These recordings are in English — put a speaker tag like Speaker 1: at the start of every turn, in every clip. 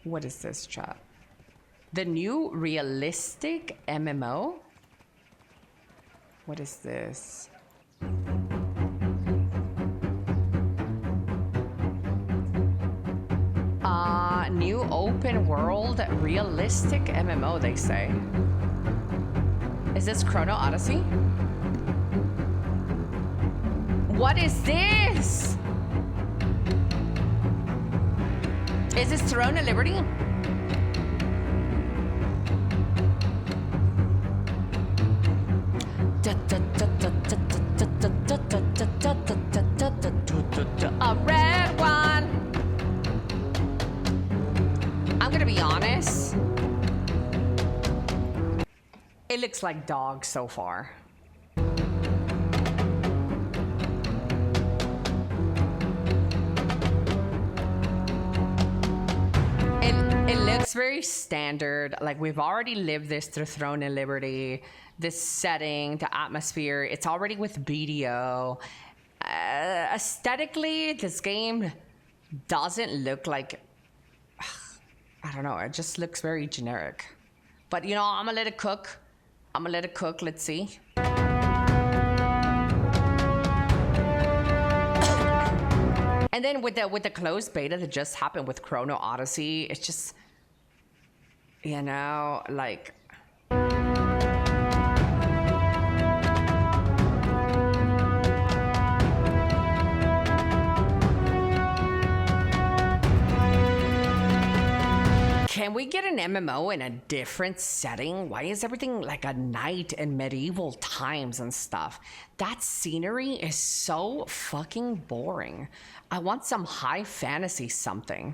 Speaker 1: What is this, chat? The new realistic MMO? What is this? New open world realistic MMO, they say. Is this Chrono Odyssey? What is this? Is this Throne of Liberty? A red one. I'm gonna be honest. It looks like dog so far. It looks very standard. Like we've already lived this through Throne and Liberty. This setting, the atmosphere, it's already with BDO. Aesthetically, this game doesn't look like, I don't know, it just looks very generic. But you know, I'm gonna let it cook. Let's see. And then with the closed beta that just happened with Chrono Odyssey, it's just, you know, like, can we get an MMO in a different setting? Why is everything like a knight in medieval times and stuff? That scenery is so fucking boring. I want some high fantasy something.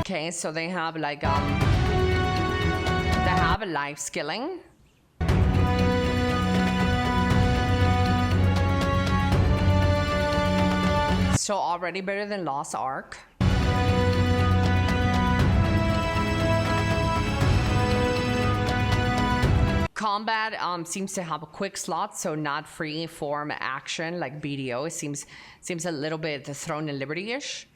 Speaker 1: Okay, so they have like they have a life skilling. So already better than Lost Ark. Combat seems to have a quick slot, so not free form action like BDO. It seems a little bit the Throne and Liberty-ish.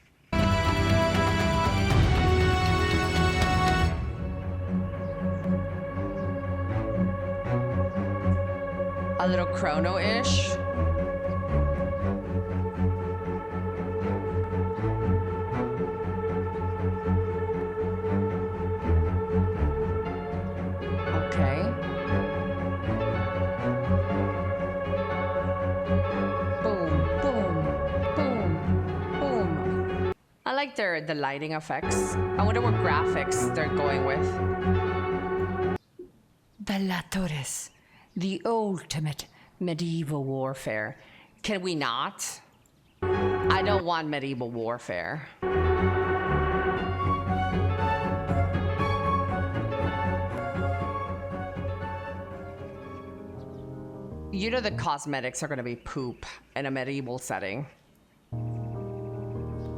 Speaker 1: A little Chrono-ish. I like the lighting effects. I wonder what graphics they're going with. Bellatores, the ultimate medieval warfare. Can we not? I don't want medieval warfare. You know the cosmetics are gonna be poop in a medieval setting.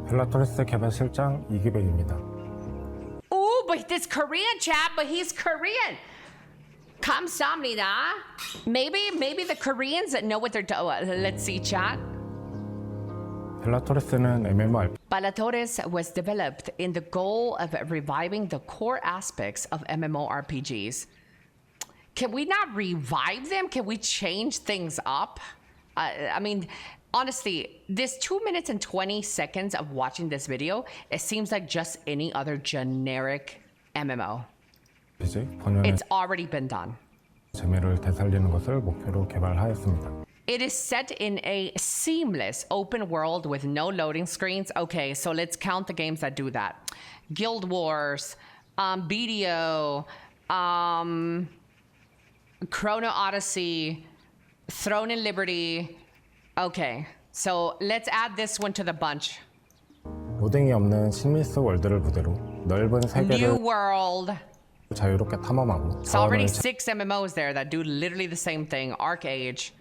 Speaker 2: 벨라토레스 개발 실장 이기백입니다.
Speaker 1: Oh, but this Korean chap, but he's Korean. 감사합니다. Maybe the Koreans that know what they're doing. Let's see, chat.
Speaker 2: 벨라토레스는 MMO
Speaker 1: Bellatores was developed in the goal of reviving the core aspects of MMORPGs. Can we not revive them? Can we change things up? I mean, honestly, this 2 minutes and 20 seconds of watching this video, it seems like just any other generic MMO. It's already been done.
Speaker 2: 재미를 되살리는 것을 목표로 개발하였습니다.
Speaker 1: It is set in a seamless open world with no loading screens. Okay, so let's count the games that do that. Guild Wars, BDO, Chrono Odyssey, Throne and Liberty. Okay, so let's add this one to the bunch.
Speaker 2: 로딩이 없는 심리스 월드를 부대로 넓은 세계를
Speaker 1: New World.
Speaker 2: 자유롭게 탐험하고
Speaker 1: It's already 6 MMOs there that do literally the same thing. Arc Age.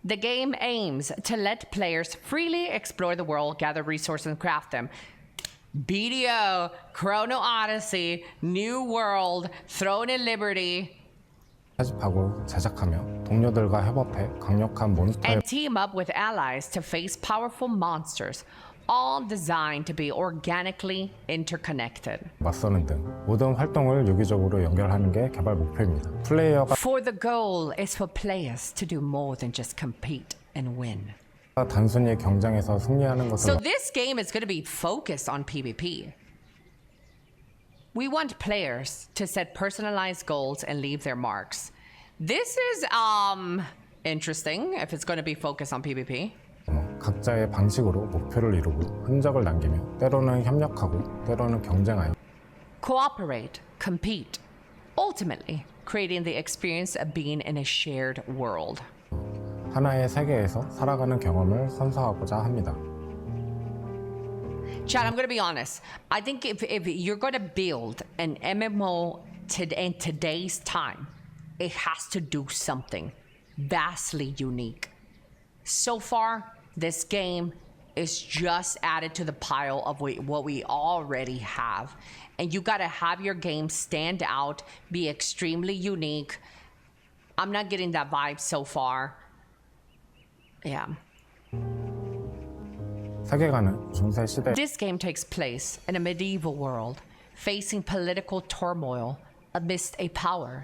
Speaker 1: The game aims to let players freely explore the world, gather resources, and craft them. BDO, Chrono Odyssey, New World, Throne and Liberty.
Speaker 2: 편집하고 제작하며 동료들과 협업해 강력한 몬스터에
Speaker 1: and team up with allies to face powerful monsters, all designed to be organically interconnected.
Speaker 2: 맞서는 등 모든 활동을 유기적으로 연결하는 게 개발 목표입니다. 플레이어가
Speaker 1: For the goal is for players to do more than just compete and win.
Speaker 2: 단순히 경쟁에서 승리하는
Speaker 1: So
Speaker 2: 것을
Speaker 1: this game is going to be focused on PvP. We want players to set personalized goals and leave their marks. This is interesting if it's going to be focused on PvP.
Speaker 2: 각자의 방식으로 목표를 이루고 흔적을 남기며 때로는 협력하고 때로는 경쟁하여
Speaker 1: Cooperate, compete, ultimately creating the experience of being in a shared world.
Speaker 2: 하나의 세계에서 살아가는 경험을 선사하고자 합니다.
Speaker 1: Chad, I'm going to be honest. I think if you're going to build an MMO in today's time, it has to do something vastly unique. So far, this game is just added to the pile of what we already have. And you got to have your game stand out, be extremely unique. I'm not getting that vibe so far. Yeah.
Speaker 2: 세계관은 중세 시대
Speaker 1: This game takes place in a medieval world, facing political turmoil amidst a power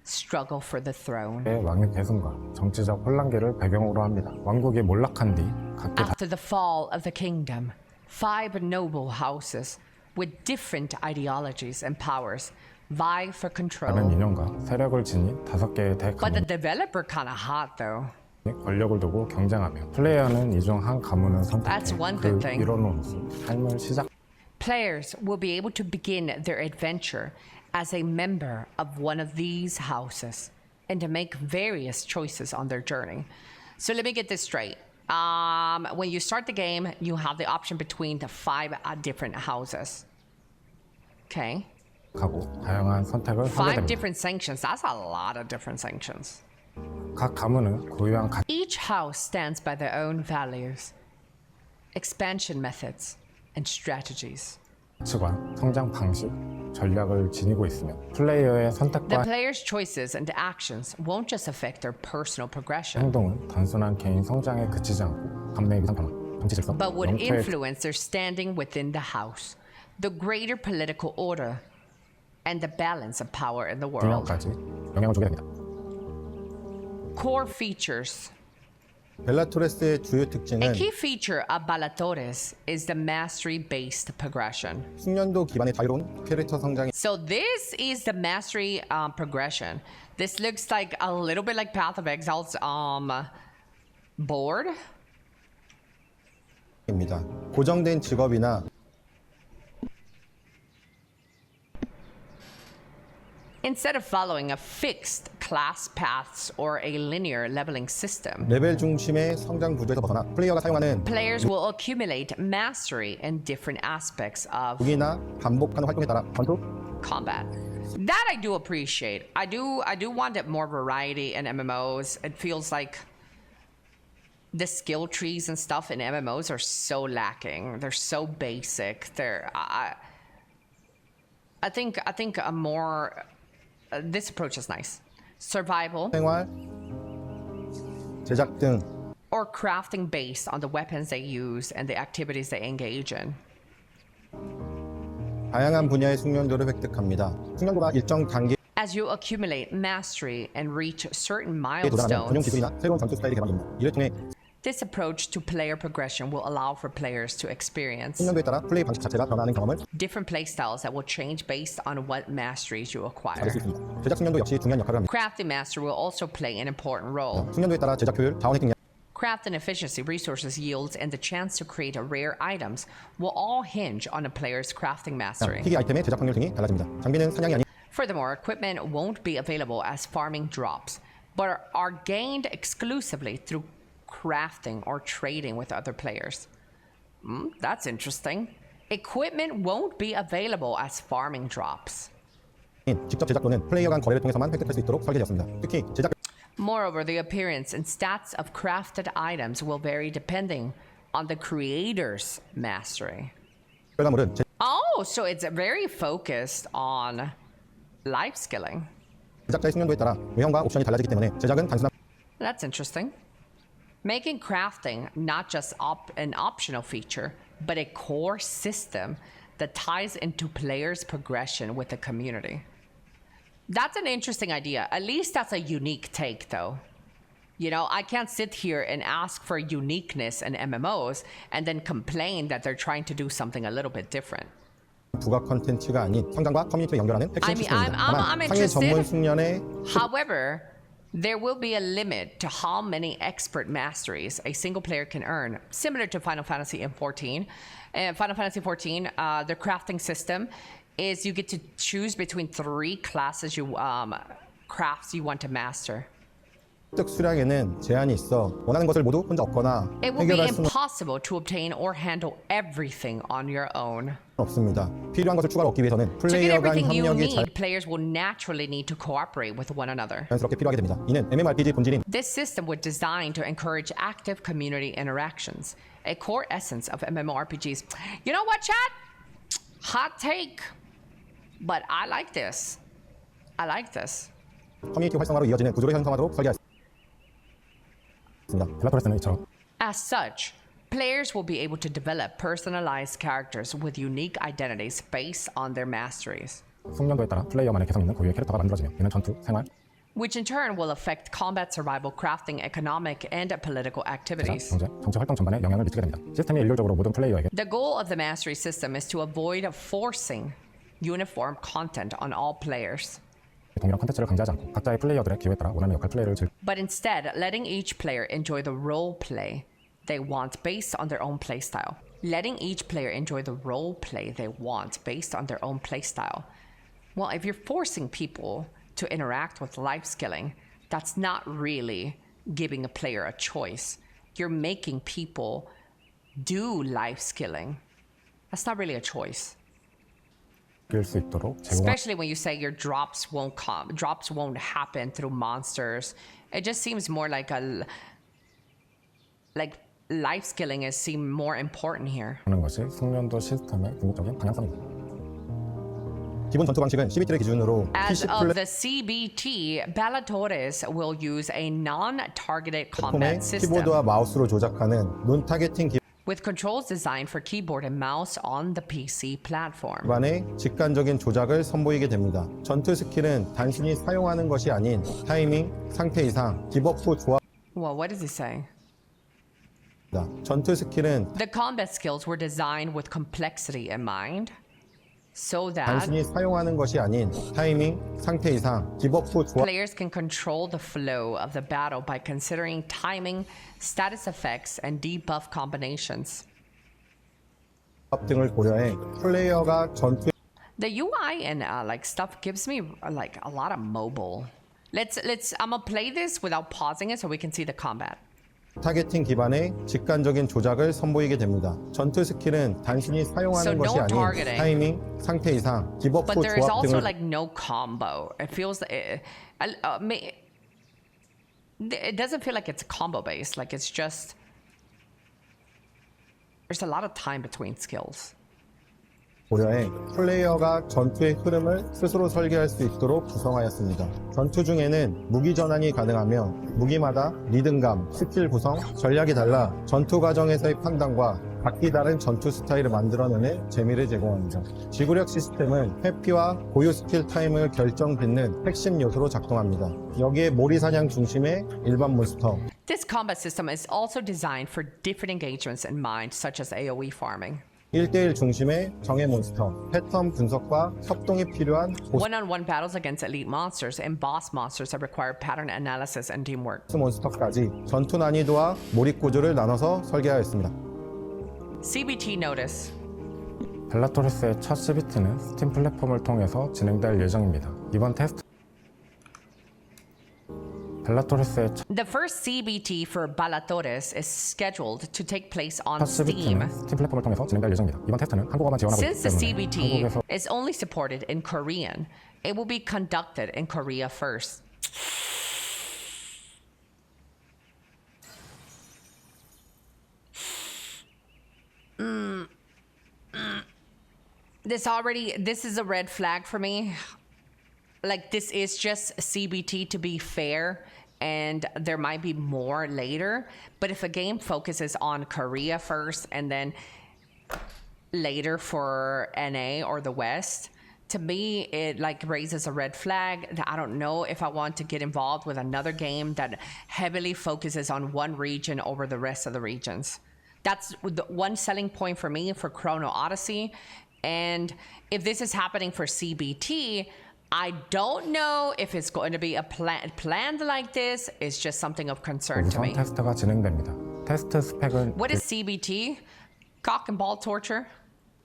Speaker 1: struggle for the throne.
Speaker 2: 의 왕의 계승과 정치적 혼란기를 배경으로 합니다. 왕국이 몰락한 뒤 각기
Speaker 1: After the fall of the kingdom, 5 noble houses with different ideologies and powers vie for
Speaker 2: 다른
Speaker 1: control.
Speaker 2: 인연과 세력을 지닌 5개의
Speaker 1: But the
Speaker 2: 대가문이
Speaker 1: developer kind of hot though.
Speaker 2: 권력을 두고 경쟁하며 플레이어는 이 중 한 가문을
Speaker 1: That's
Speaker 2: 선택해
Speaker 1: one
Speaker 2: 그
Speaker 1: good thing.
Speaker 2: 일원으로서 삶을 시작
Speaker 1: Players will be able to begin their adventure as a member of one of these houses and to make various choices on their journey. So let me get this straight. When you start the game, you have the option between the 5 different houses. Okay.
Speaker 2: 하고 다양한 선택을 하게
Speaker 1: 5
Speaker 2: 됩니다.
Speaker 1: different sanctions. That's a lot of different sanctions.
Speaker 2: 각 가문은 고유한
Speaker 1: Each house stands by their own values, expansion methods, and strategies.
Speaker 2: 가치관, 성장 방식, 전략을 지니고 있으며 플레이어의
Speaker 1: The
Speaker 2: 선택과
Speaker 1: player's choices and actions won't just affect their personal progression,
Speaker 2: 행동은 단순한 개인 성장에 그치지 않고 감내의 위상평화, 정치 질서,
Speaker 1: but would
Speaker 2: 영토의
Speaker 1: influence their standing within the house, the greater political order, and the balance of power in the world.
Speaker 2: 균형까지 영향을 주게 됩니다.
Speaker 1: Core features.
Speaker 3: 벨라토레스의 주요
Speaker 1: A
Speaker 3: 특징은
Speaker 1: key feature of Bellatores is the mastery-based progression.
Speaker 3: 숙련도 기반의 자유로운 캐릭터 성장입니다.
Speaker 1: So this is the mastery progression. This looks like a little bit like Path of Exile's board.
Speaker 3: 고정된 직업이나
Speaker 1: Instead of following a fixed class paths or a linear leveling system,
Speaker 3: 레벨 중심의 성장 구조에서 벗어나 플레이어가 사용하는
Speaker 1: players will accumulate mastery in different aspects of
Speaker 3: 무기나 반복하는 활동에 따라 전투,
Speaker 1: combat. That I do appreciate. I do want it more variety in MMOs. It feels like the skill trees and stuff in MMOs are so lacking. They're so basic. I think a more this approach is nice. Survival
Speaker 3: 생활, 제작 등
Speaker 1: or crafting based on the weapons they use and the activities they engage in.
Speaker 3: 다양한 분야의 숙련도를 획득합니다. 숙련도가 일정 단계에
Speaker 1: As you accumulate mastery and reach certain
Speaker 3: 도달하면 전용
Speaker 1: milestones,
Speaker 3: 기술이나 새로운 전투 스타일이 개발됩니다. 이를 통해
Speaker 1: this approach to player progression will allow for players to experience
Speaker 3: 숙련도에 따라 플레이 방식 자체가 변화하는 경험을
Speaker 1: different playstyles that will change based on what masteries you
Speaker 3: 받을
Speaker 1: acquire.
Speaker 3: 수 있습니다. 제작 숙련도 역시 중요한 역할을 합니다.
Speaker 1: Crafting mastery will also play an important role.
Speaker 3: 숙련도에 따라 제작 효율, 자원 획득량,
Speaker 1: Craft and efficiency, resources yields, and the chance to create rare items will all hinge on a player's crafting mastery.
Speaker 3: 희귀 아이템의 제작 확률 등이 달라집니다. 장비는 사냥이 아닌
Speaker 1: Furthermore, equipment won't be available as farming drops, but are gained exclusively through crafting or trading with other players. That's interesting. Equipment won't be available as farming drops.
Speaker 3: 직접 제작 또는 플레이어 간 거래를 통해서만 획득할 수 있도록 설계되었습니다. 특히 제작
Speaker 1: Moreover, the appearance and stats of crafted items will vary depending on the creator's mastery.
Speaker 3: 결과물은
Speaker 1: Oh, so it's very focused on life skilling.
Speaker 3: 제작자의 숙련도에 따라 외형과 옵션이 달라지기 때문에 제작은 단순한
Speaker 1: That's interesting. Making crafting not just an optional feature, but a core system that ties into players' progression with the community. That's an interesting idea. At least that's a unique take, though. You know, I can't sit here and ask for uniqueness in MMOs and then complain that they're trying to do something a little bit different.
Speaker 3: 부가 컨텐츠가 아닌 성장과 커뮤니티를 연결하는 핵심
Speaker 1: I mean,
Speaker 3: 시스템입니다.
Speaker 1: I'm
Speaker 3: 다만 상위 전문
Speaker 1: interested.
Speaker 3: 숙련의
Speaker 1: However, there will be a limit to how many expert masteries a single player can earn, similar to Final Fantasy XIV. Final Fantasy XIV, the crafting system is you get to choose between 3 classes crafts you want to master.
Speaker 3: 획득 수량에는 제한이 있어 원하는 것을 모두 혼자 얻거나
Speaker 1: It will be
Speaker 3: 해결할 수는
Speaker 1: impossible to obtain or handle everything on your own.
Speaker 3: 없습니다. 필요한 것을 추가로 얻기 위해서는
Speaker 1: To get
Speaker 3: 플레이어 간
Speaker 1: everything you
Speaker 3: 협력이
Speaker 1: need, players will naturally need to cooperate with one another.
Speaker 3: 자연스럽게 필요하게 됩니다. 이는 MMORPG 본질인
Speaker 1: This system was designed to encourage active community interactions, a core essence of MMORPGs. You know what, chat? Hot take. But I like this. I like this.
Speaker 3: 커뮤니티 활성화로 이어지는 구조를 형성하도록 설계했습니다.
Speaker 2: 벨라토레스는 이처럼
Speaker 1: As such, players will be able to develop personalized characters with unique identities based on their masteries,
Speaker 2: 숙련도에 따라 플레이어만의 개성 있는 고유의 캐릭터가 만들어지며 이는 전투, 생활,
Speaker 1: which in turn will affect combat, survival, crafting, economic, and political activities.
Speaker 2: 경제, 정치 활동 전반에 영향을 미치게 됩니다. 시스템이 일률적으로 모든 플레이어에게
Speaker 1: The goal of the mastery system is to avoid forcing uniform content on all players,
Speaker 2: 동일한 콘텐츠를 강제하지 않고 각자의 플레이어들의 기호에 따라 원하는 역할 플레이를
Speaker 1: but instead letting each player enjoy the role play they want based on their own playstyle. Letting each player enjoy the role play they want based on their own playstyle. Well, if you're forcing people to interact with life skilling, that's not really giving a player a choice. You're making people do life skilling. That's not really a choice.
Speaker 2: 즐길 수 있도록 제공하는
Speaker 1: Especially when you say your drops won't happen through monsters. It just seems more like life skilling is seem more important here.
Speaker 2: 것이 숙련도 시스템의 궁극적인 방향성입니다.
Speaker 3: 기본 전투 방식은 CBT를 기준으로
Speaker 1: As
Speaker 3: PC
Speaker 1: of the CBT, Bellatores will use a non-targeted
Speaker 3: 플랫폼의
Speaker 1: combat system
Speaker 3: 키보드와 마우스로 조작하는 눈 타겟팅
Speaker 1: with controls designed for keyboard and mouse on the PC platform.
Speaker 3: 기반의 직관적인 조작을 선보이게 됩니다. 전투 스킬은 단순히 사용하는 것이 아닌 타이밍, 상태 이상, 디버프 조합
Speaker 1: Well, what does he say?
Speaker 3: 전투 스킬은
Speaker 1: The combat skills were designed with complexity in mind, so that
Speaker 3: 단순히 사용하는 것이 아닌 타이밍, 상태 이상, 디버프 조합
Speaker 1: players can control the flow of the battle by considering timing, status effects, and debuff combinations.
Speaker 3: 등을 고려해 플레이어가 전투
Speaker 1: The UI and like stuff gives me like a lot of mobile. I'm gonna play this without pausing it so we can see the combat.
Speaker 3: 타겟팅 기반의 직관적인 조작을 선보이게 됩니다. 전투 스킬은 단순히 사용하는
Speaker 1: So
Speaker 3: 것이
Speaker 1: no
Speaker 3: 아닌
Speaker 1: targeting.
Speaker 3: 타이밍, 상태 이상, 디버프
Speaker 1: But there is
Speaker 3: 조합
Speaker 1: also
Speaker 3: 등을
Speaker 1: like no combo. It feels it doesn't feel like it's combo based. Like it's just there's a lot of time between skills.
Speaker 3: 고려해 플레이어가 전투의 흐름을 스스로 설계할 수 있도록 구성하였습니다. 전투 중에는 무기 전환이 가능하며 무기마다 리듬감, 스킬 구성, 전략이 달라 전투 과정에서의 판단과 각기 다른 전투 스타일을 만들어내는 재미를 제공합니다. 지구력 시스템은 회피와 고유 스킬 타임을 결정짓는 핵심 요소로 작동합니다. 여기에 모리 사냥 중심의 일반 몬스터,
Speaker 1: This combat system is also designed for different engagements in mind, such as AoE farming.
Speaker 3: 1대1 중심의 정예 몬스터, 패턴 분석과 협동이 필요한
Speaker 1: One-on-one battles against elite monsters and boss monsters that require pattern analysis and teamwork.
Speaker 3: 보스 몬스터까지 전투 난이도와 몰입 구조를 나눠서 설계하였습니다.
Speaker 1: CBT notice.
Speaker 2: 벨라토레스의 첫 CBT는 스팀 플랫폼을 통해서 진행될 예정입니다. 이번 테스트 벨라토레스의
Speaker 1: The first CBT for Bellatores is scheduled to take place on
Speaker 2: 첫
Speaker 1: Steam.
Speaker 2: CBT는 스팀 플랫폼을 통해서 진행될 예정입니다. 이번 테스트는 한국어만 지원하고 있기
Speaker 1: Since the
Speaker 2: 때문에
Speaker 1: CBT
Speaker 2: 한국에서
Speaker 1: is only supported in Korean, it will be conducted in Korea first. This is a red flag for me. like this is just CBT to be fair, and there might be more later. But if a game focuses on Korea first and then later for NA or the West, to me it like raises a red flag that I don't know if I want to get involved with another game that heavily focuses on one region over the rest of the regions. That's the one selling point for me for Chrono Odyssey. And if this is happening for CBT, I don't know if it's going to be a planned like this. It's just something of concern to
Speaker 2: 우선
Speaker 1: me.
Speaker 2: 테스트가 진행됩니다. 테스트 스펙은
Speaker 1: What is CBT? Cock and ball torture?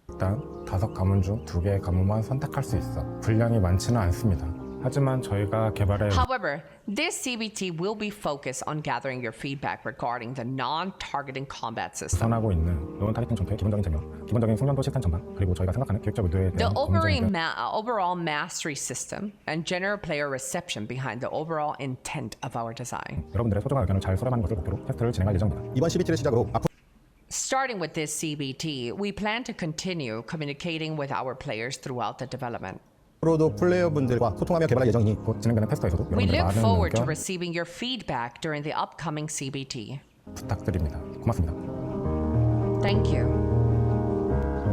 Speaker 2: 일단 5가문 중 2개의 가문만 선택할 수 있어. 분량이 많지는 않습니다. 하지만 저희가 개발해
Speaker 1: However, this CBT will be focused on gathering your feedback regarding the non-targeting combat system.
Speaker 2: 구현하고 있는 노원 타겟팅 전투의 기본적인 재미, 기본적인 숙련도 시스템 전반, 그리고 저희가 생각하는 기획적 의도에
Speaker 1: The
Speaker 2: 대한
Speaker 1: overall mastery system and general player reception behind the overall intent of our design.
Speaker 2: 여러분들의 소중한 의견을 잘 수렴하는 것을 목표로 테스트를 진행할 예정입니다.
Speaker 3: 이번 CBT를 시작으로 앞으로
Speaker 1: Starting with this CBT, we plan to continue communicating with our players throughout the development.
Speaker 3: 앞으로도 플레이어분들과 소통하며 개발할 예정이니
Speaker 2: 곧 진행되는 테스트에서도
Speaker 1: We
Speaker 2: 여러분들의
Speaker 1: look
Speaker 2: 많은
Speaker 1: forward to
Speaker 2: 의견
Speaker 1: receiving your feedback during the upcoming CBT.
Speaker 2: 부탁드립니다. 고맙습니다.
Speaker 1: Thank you.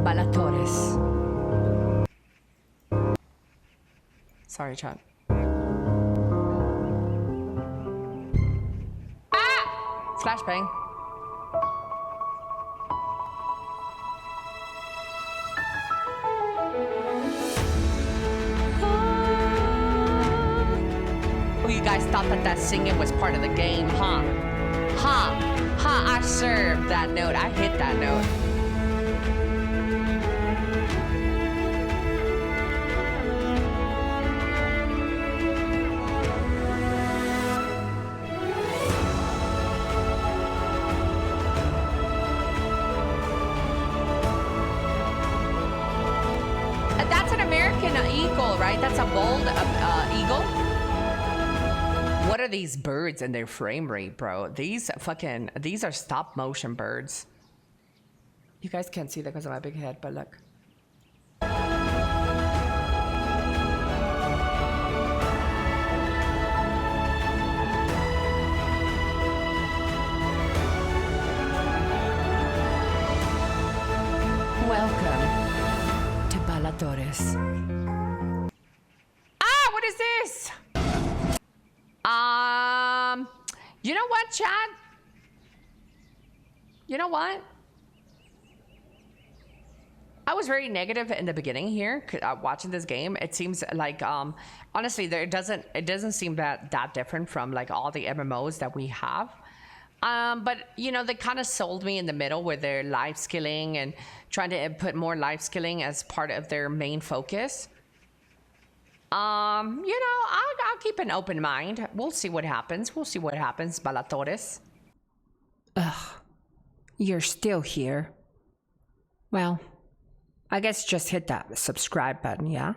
Speaker 1: Bellatores. Sorry, chat. Ah! Flashbang. Oh, you guys thought that singing was part of the game, huh? I served that note. I hit that note. That's an American eagle, right? That's a bold eagle. What are these birds and their frame rate, bro? These are stop motion birds. You guys can't see that because of my big head, but look. Welcome to Bellatores. Ah, what is this? You know what, Chad? You know what? I was very negative in the beginning here, watching this game. It seems like, honestly, it doesn't seem that different from like all the MMOs that we have. But you know, they kind of sold me in the middle with their life skilling and trying to put more life skilling as part of their main focus. You know, I'll keep an open mind. We'll see what happens. Bellatores. Ugh, you're still here. Well, I guess just hit that subscribe button, yeah?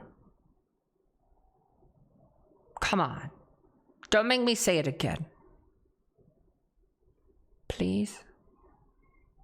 Speaker 1: Come on. Don't make me say it again. Please?